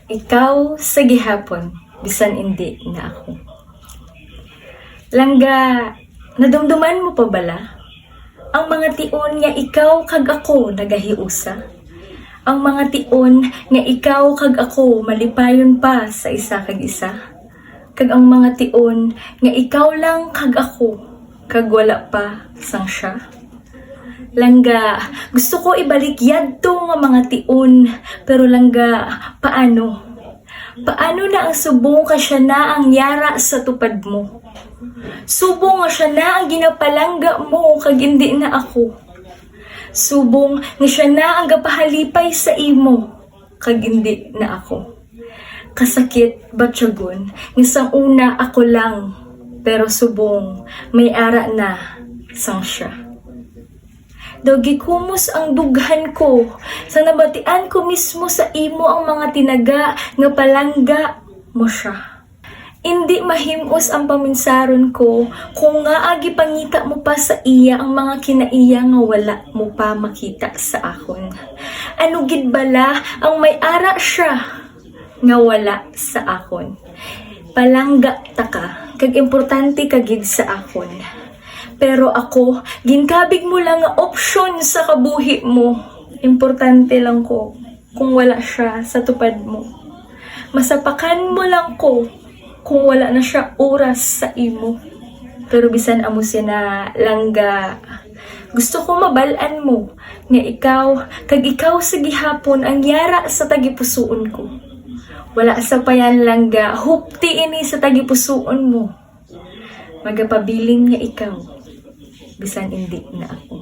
Ikaw sa gihapon, bisan hindi na ako. Langga, nadumduman mo pa bala? Ang mga tion nga ikaw kag ako nagahiusa. Ang mga tion nga ikaw kag ako malipayon pa sa isa kag isa. Kag ang mga tion nga ikaw lang kag ako, kag wala pa sang siya. Langga, gusto ko ibalik yadto nga mga tion, pero langga, paano? Paano na ang subong ka siya na ang yara sa tupad mo? Subong nga siya na ang ginapalangga mo kag hindi na ako. Subong nga siya na ang gapahalipay sa imo kag hindi na ako. Kasakit batyagon nga sang una ako lang, pero subong may ara na sang siya. Daw gikumos ang dughan ko, sa nabatian ko mismo sa imo ang mga tinaga nga palangga mo siya. Hindi mahimos ang paminsaron ko kung nga agi pangita mo pa sa iya ang mga kinaiya nga wala mo pa makita sa akon. Ano gid bala ang may ara siya nga wala sa akon. Palangga ta ka, kag importante ka gid sa akon. Pero ako, ginkabig mo lang nga opsyon sa kabuhi mo. Importante lang ko kung wala siya sa tupad mo. Masapakan mo lang ko kung wala na siya oras sa imo. Pero bisan amo na langga, gusto ko mabalaan mo nga ikaw, kag ikaw sa gihapon ang yara sa tagipusoon ko. Wala sa payan langga, hupti ini sa tagipusoon mo. Magapabilin nga ikaw, bisan hindi na ako.